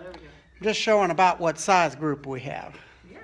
there we go. Just showing about what size group we have. Yeah.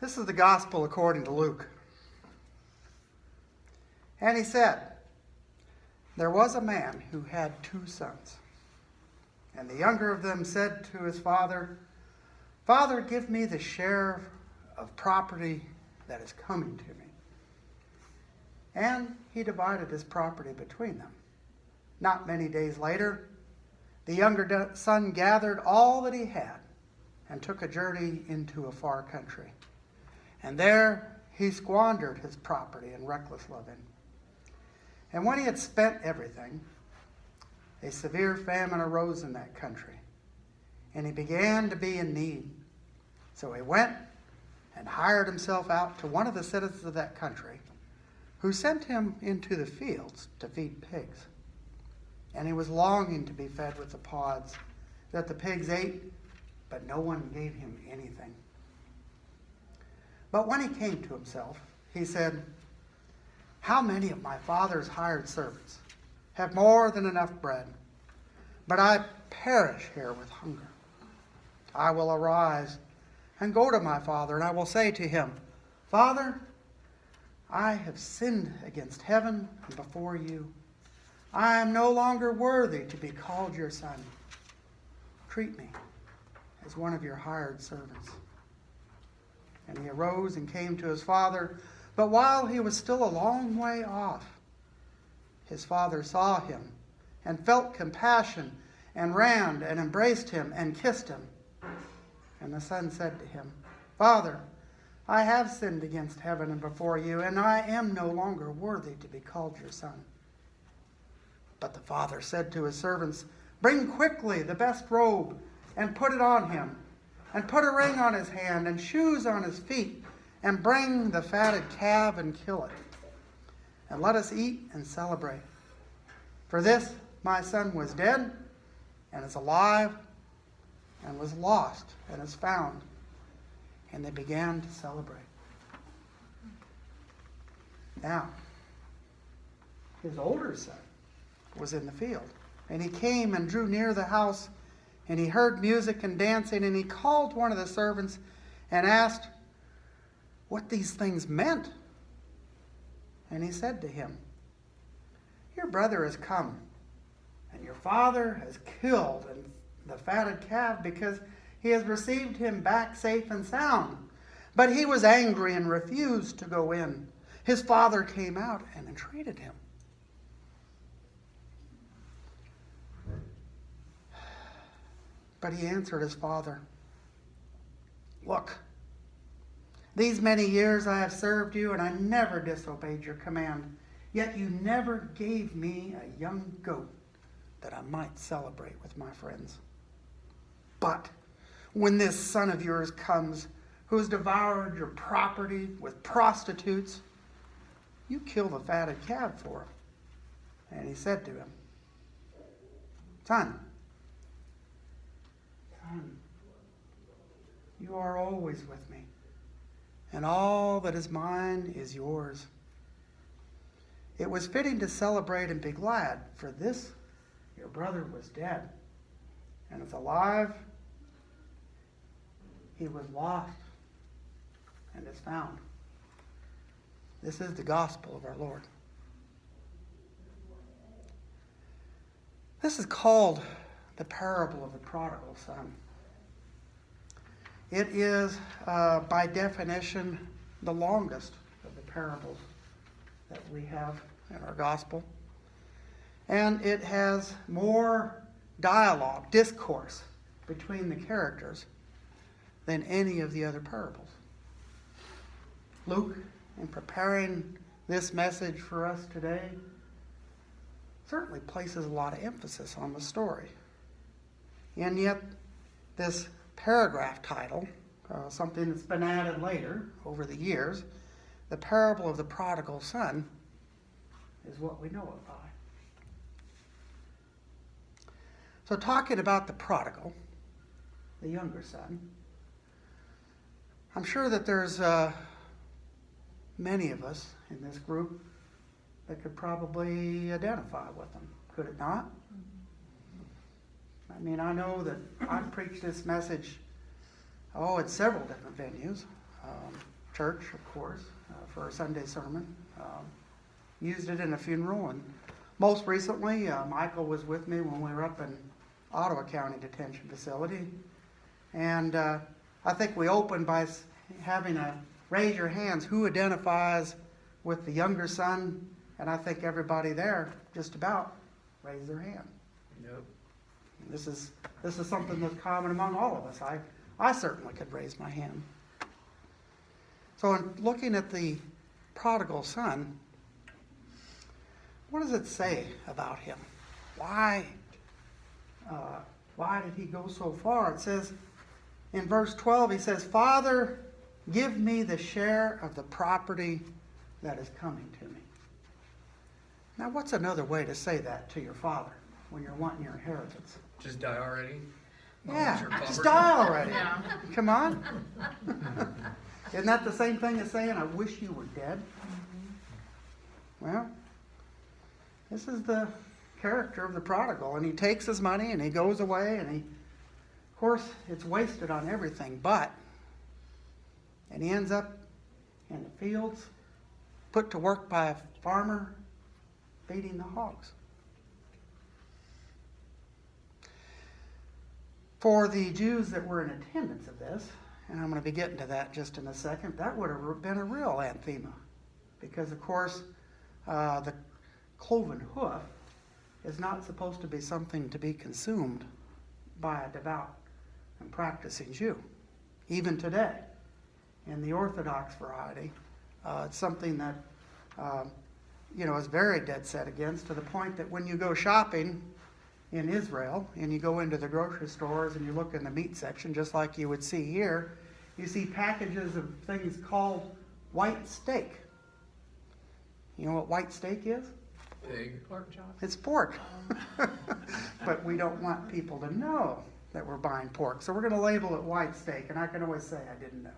This is the gospel according to Luke. And he said, there was a man who had 2 sons. And the younger of them said to his father, Father, give me the share of property that is coming to me. And he divided his property between them. Not many days later, the younger son gathered all that he had and took a journey into a far country. And there he squandered his property in reckless living. And when he had spent everything, a severe famine arose in that country, and he began to be in need. So he went and hired himself out to one of the citizens of that country, who sent him into the fields to feed pigs. And he was longing to be fed with the pods that the pigs ate, but no one gave him anything. But when he came to himself, he said, how many of my father's hired servants have more than enough bread, but I perish here with hunger? I will arise and go to my father, and I will say to him, Father, I have sinned against heaven and before you. I am no longer worthy to be called your son. Treat me as one of your hired servants. And he arose and came to his father. But while he was still a long way off, his father saw him and felt compassion and ran and embraced him and kissed him. And the son said to him, Father, I have sinned against heaven and before you, and I am no longer worthy to be called your son. But the father said to his servants, Bring quickly the best robe and put it on him, and put a ring on his hand and shoes on his feet, and bring the fatted calf and kill it. And let us eat and celebrate. For this my son was dead and is alive, and was lost and is found. And they began to celebrate. Now, his older son was in the field, and he came and drew near the house, and he heard music and dancing, and he called one of the servants and asked what these things meant. And he said to him, Your brother has come, and your father has killed the fatted calf, because he has received him back safe and sound. But he was angry and refused to go in. His father came out and entreated him. But he answered his father, Look, these many years I have served you, and I never disobeyed your command. Yet you never gave me a young goat that I might celebrate with my friends. But when this son of yours comes, who has devoured your property with prostitutes, you kill the fatted calf for him. And he said to him, Son, you are always with me, and all that is mine is yours. It was fitting to celebrate and be glad, for this your brother was dead and is alive. He was lost and is found. This is the gospel of our Lord. This is called the parable of the prodigal son. It is, by definition, the longest of the parables that we have in our gospel. And it has more dialogue, discourse between the characters than any of the other parables. Luke, in preparing this message for us today, certainly places a lot of emphasis on the story. And yet, this paragraph title, something that's been added later over the years, the parable of the prodigal son, is what we know it by. So talking about the prodigal, the younger son, I'm sure that there's many of us in this group that could probably identify with them. Could it not? I mean, I know that I've preached this message, at several different venues. Church, of course, for a Sunday sermon. Used it in a funeral, and most recently, Michael was with me when we were up in Ottawa County Detention Facility. And I think we opened by having a raise your hands who identifies with the younger son, and I think everybody there just about raised their hand. Yep. This is something that's common among all of us. I certainly could raise my hand. So in looking at the prodigal son, what does it say about him? Why did he go so far? It says in verse 12, he says, "Father, give me the share of the property that is coming to me." Now, what's another way to say that to your father when you're wanting your inheritance? Just die already? Yeah, just die already. Yeah. Come on. Isn't that the same thing as saying, "I wish you were dead"? Well, this is the character of the prodigal, and he takes his money and he goes away, and of course, it's wasted on everything, and he ends up in the fields, put to work by a farmer, feeding the hogs. For the Jews that were in attendance of this, and I'm going to be getting to that just in a second, that would have been a real anathema. Because, of course, the cloven hoof is not supposed to be something to be consumed by a devout and practicing Jew. Even today, in the Orthodox variety, it's something that, is very dead set against, to the point that when you go shopping in Israel and you go into the grocery stores and you look in the meat section, just like you would see here, you see packages of things called white steak. You know what white steak is? Pig. Pork chop. It's pork. But we don't want people to know that we're buying pork. So we're going to label it white steak, and I can always say I didn't know.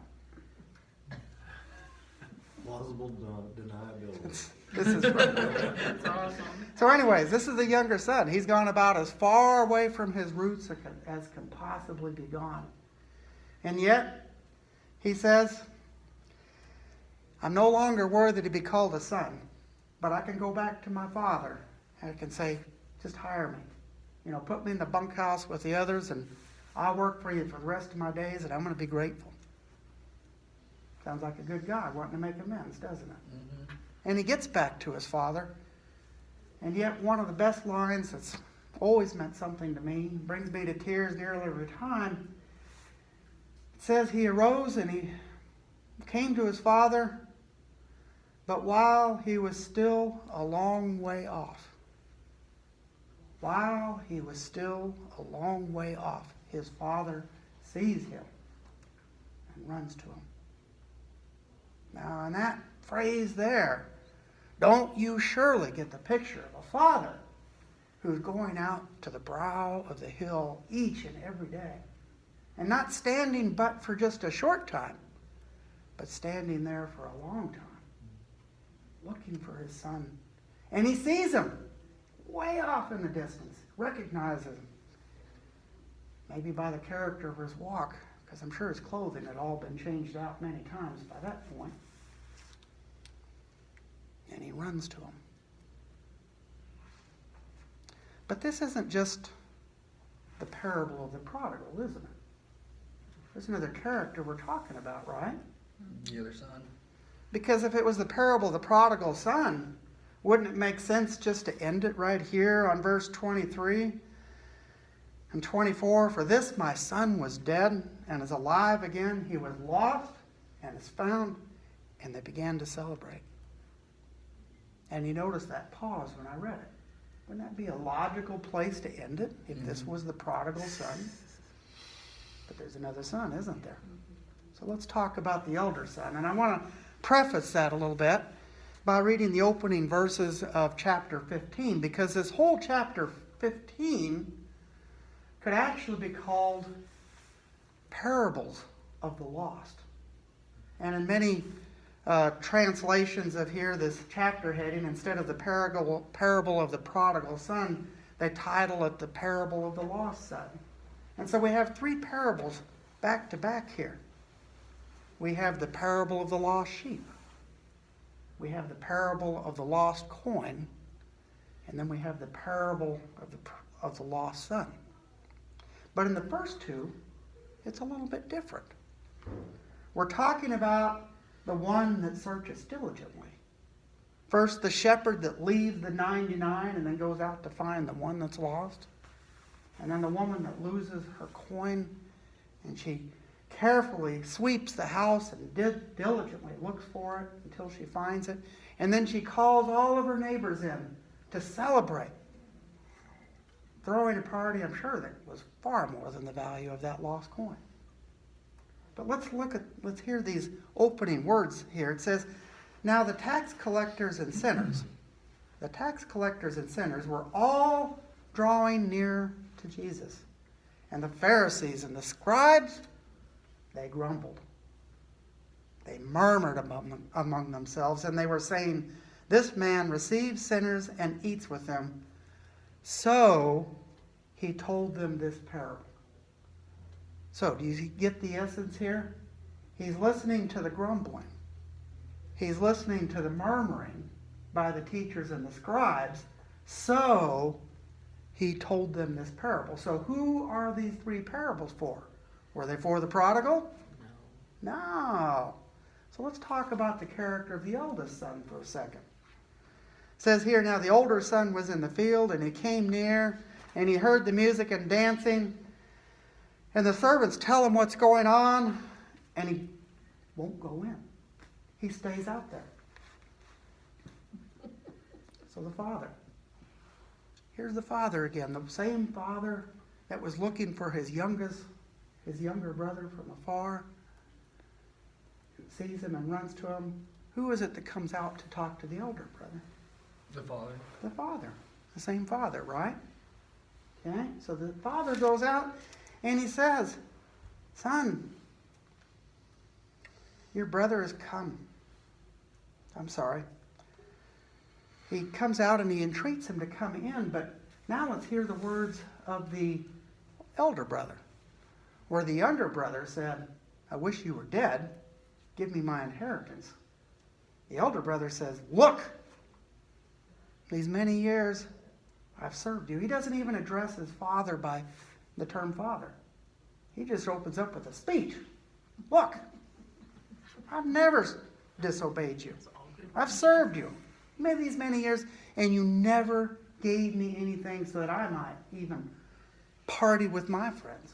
Plausible deniability. This is right. That's awesome. So anyways, this is the younger son. He's gone about as far away from his roots as can possibly be gone. And yet, he says, "I'm no longer worthy to be called a son, but I can go back to my father and I can say, just hire me. Put me in the bunkhouse with the others, and I'll work for you for the rest of my days, and I'm going to be grateful." Sounds like a good guy wanting to make amends, doesn't it? Mm-hmm. And he gets back to his father. And yet one of the best lines that's always meant something to me, brings me to tears nearly every time. It says, "He arose and he came to his father, but while he was still a long way off." While he was still a long way off, his father sees him and runs to him. Now, in that phrase there, don't you surely get the picture of a father who's going out to the brow of the hill each and every day, and not standing but for just a short time, but standing there for a long time, looking for his son. And he sees him way off in the distance, recognizes him, maybe by the character of his walk, because I'm sure his clothing had all been changed out many times by that point. And he runs to him. But this isn't just the parable of the prodigal, isn't it? There's another character we're talking about, right? The other son. Because if it was the parable of the prodigal son, wouldn't it make sense just to end it right here on verse 23 and 24? "For this my son was dead and is alive again. He was lost and is found." And they began to celebrate. And you notice that pause when I read it. Wouldn't that be a logical place to end it if this was the prodigal son? But there's another son, isn't there? So let's talk about the elder son. And I want to preface that a little bit by reading the opening verses of chapter 15, because this whole chapter 15 could actually be called parables of the lost. And in many translations of here, this chapter heading, instead of the parable of the prodigal son, they title it the parable of the lost son. And so we have three parables back to back here. We have the parable of the lost sheep. We have the parable of the lost coin. And then we have the parable of the lost son. But in the first two, it's a little bit different. We're talking about the one that searches diligently. First, the shepherd that leaves the 99 and then goes out to find the one that's lost. And then the woman that loses her coin, and she carefully sweeps the house and diligently looks for it until she finds it. And then she calls all of her neighbors in to celebrate, throwing a party, I'm sure, that was far more than the value of that lost coin. But let's hear these opening words here. It says, now the tax collectors and sinners were all drawing near to Jesus. And the Pharisees and the scribes, they grumbled. They murmured among themselves, and they were saying, this man receives sinners and eats with them. So he told them this parable. So, do you get the essence here? He's listening to the grumbling. He's listening to the murmuring by the teachers and the scribes. So he told them this parable. So who are these three parables for? Were they for the prodigal? No. So let's talk about the character of the eldest son for a second. It says here, now the older son was in the field, and he came near, and he heard the music and dancing. And the servants tell him what's going on, and he won't go in. He stays out there. So the father. Here's the father again, the same father that was looking for his younger brother from afar, sees him and runs to him. Who is it that comes out to talk to the elder brother? The father. The father. The same father, right? Okay? So the father goes out and he says, son, your brother has come. I'm sorry. He comes out and he entreats him to come in, but now let's hear the words of the elder brother, where the younger brother said, I wish you were dead. Give me my inheritance. The elder brother says, look, these many years I've served you. He doesn't even address his father by the term father. He just opens up with a speech. Look, I've never disobeyed you. I've served you these many years, and you never gave me anything so that I might even party with my friends.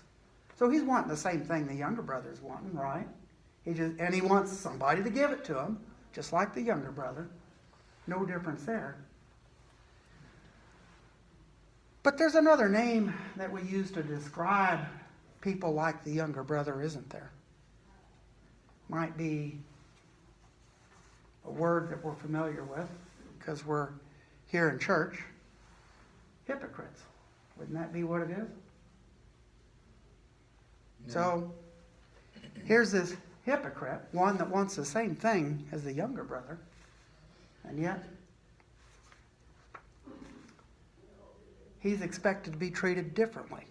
So he's wanting the same thing the younger brother's wanting, right? He wants somebody to give it to him, just like the younger brother. No difference there. But there's another name that we use to describe people like the younger brother, isn't there? Might be a word that we're familiar with because we're here in church. Hypocrites. Wouldn't that be what it is? Yeah. So here's this hypocrite, one that wants the same thing as the younger brother, and yet he's expected to be treated differently.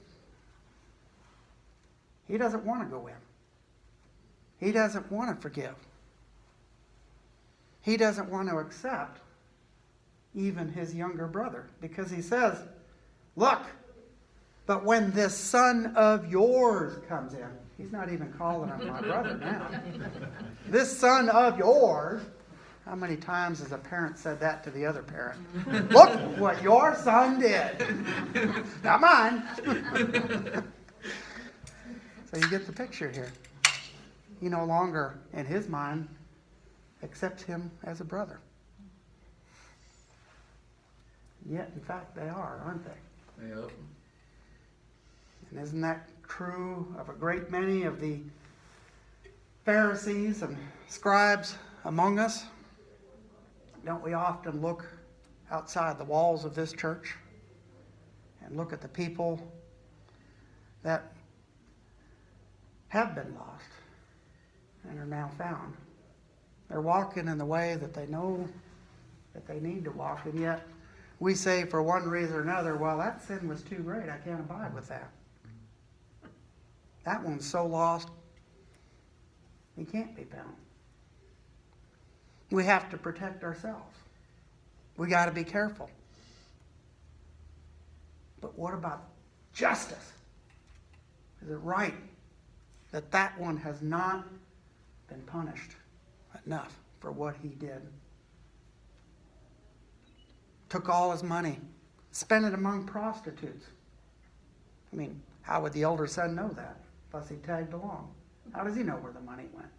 He doesn't want to go in. He doesn't want to forgive. He doesn't want to accept even his younger brother, because he says, look, but when this son of yours comes in, he's not even calling him my brother now. This son of yours, how many times has a parent said that to the other parent? Look what your son did. Not mine. So you get the picture here. He no longer, in his mind, accepts him as a brother. Yet, in fact, they are, aren't they? Yep. And isn't that true of a great many of the Pharisees and scribes among us? Don't we often look outside the walls of this church and look at the people that have been lost and are now found, They're walking in the way that they know that they need to walk, and yet we say for one reason or another, well, that sin was too great. I can't abide with that. That one's so lost, he can't be found. We have to protect ourselves. We got to be careful. But what about justice? Is it right that that one has not been punished enough for what he did? Took all his money, spent it among prostitutes. I mean, how would the older son know that? Plus he tagged along. How does he know where the money went?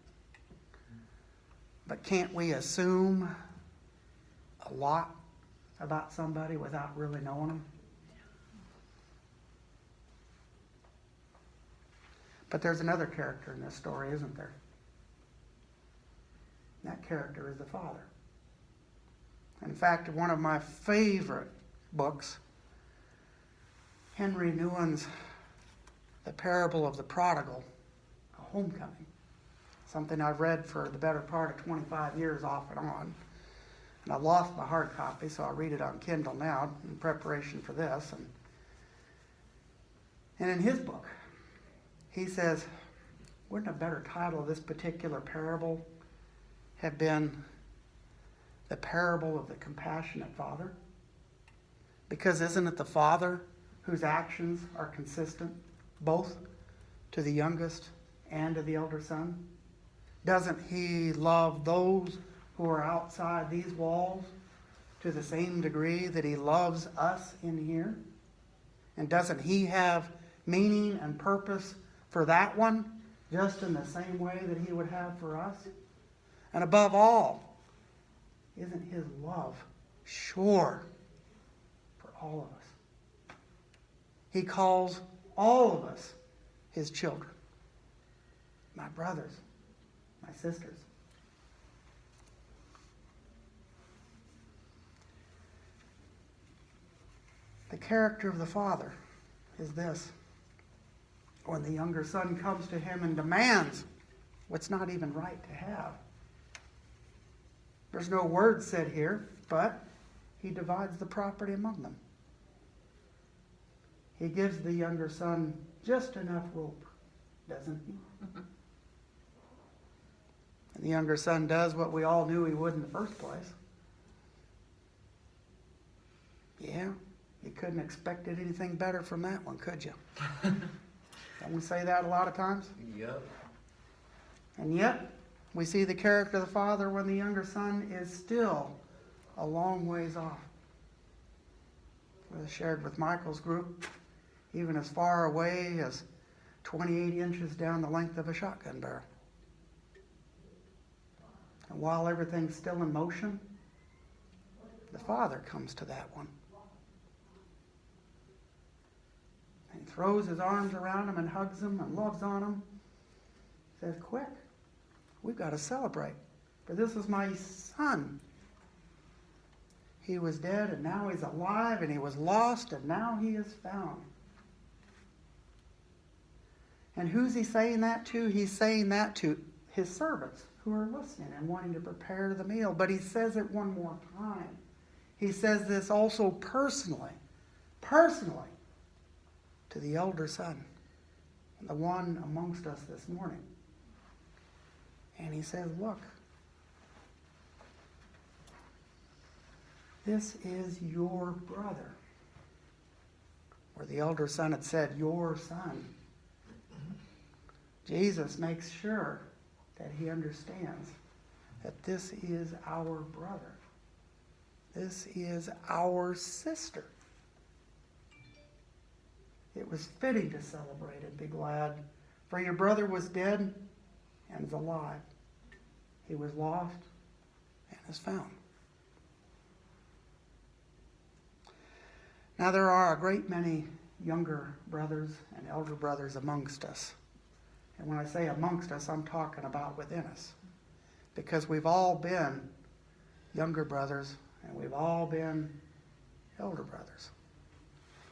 But can't we assume a lot about somebody without really knowing them? But there's another character in this story, isn't there? That character is the father. In fact, one of my favorite books, Henry Nouwen's The Parable of the Prodigal, A Homecoming. Something I've read for the better part of 25 years off and on. And I lost my hard copy, so I'll read it on Kindle now in preparation for this. And in his book, he says, wouldn't a better title of this particular parable have been The Parable of the Compassionate Father? Because isn't it the father whose actions are consistent both to the youngest and to the elder son? Doesn't he love those who are outside these walls to the same degree that he loves us in here? And doesn't he have meaning and purpose for that one just in the same way that he would have for us? And above all, isn't his love sure for all of us? He calls all of us his children, my brothers, my sisters. The character of the father is this. When the younger son comes to him and demands what's not even right to have. There's no word said here, but he divides the property among them. He gives the younger son just enough rope, doesn't he? And the younger son does what we all knew he would in the first place. Yeah, you couldn't expect anything better from that one, could you? Don't we say that a lot of times? Yep. And yet, we see the character of the father when the younger son is still a long ways off. As shared with Michael's group, even as far away as 28 inches down the length of a shotgun barrel. And while everything's still in motion, the father comes to that one. And he throws his arms around him and hugs him and loves on him. Says, quick, we've got to celebrate. For this is my son. He was dead and now he's alive, and he was lost and now he is found. And who's he saying that to? He's saying that to his servants who are listening and wanting to prepare the meal. But he says it one more time. He says this also personally to the elder son, the one amongst us this morning. And he says, look, this is your brother. Where the elder son had said, your son. Jesus makes sure that he understands that this is our brother. This is our sister. It was fitting to celebrate and be glad, for your brother was dead and is alive. He was lost and is found. Now there are a great many younger brothers and elder brothers amongst us. And when I say amongst us, I'm talking about within us. Because we've all been younger brothers and we've all been elder brothers.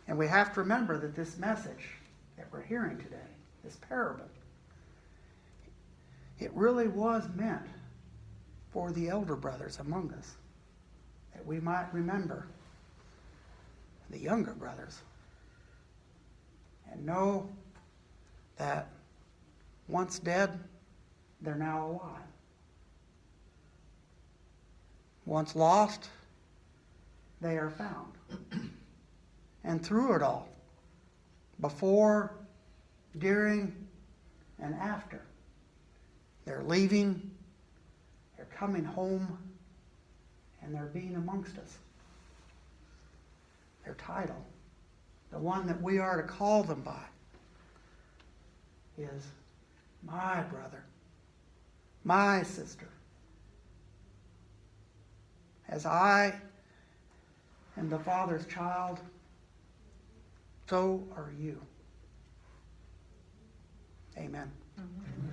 And we have to remember that this message that we're hearing today, this parable, it really was meant for the elder brothers among us, that we might remember the younger brothers and know that once dead, they're now alive. Once lost, they are found. And through it all, before, during, and after, they're leaving, they're coming home, and they're being amongst us. Their title, the one that we are to call them by, is my brother, my sister. As I am the Father's child, so are you. Amen. Amen.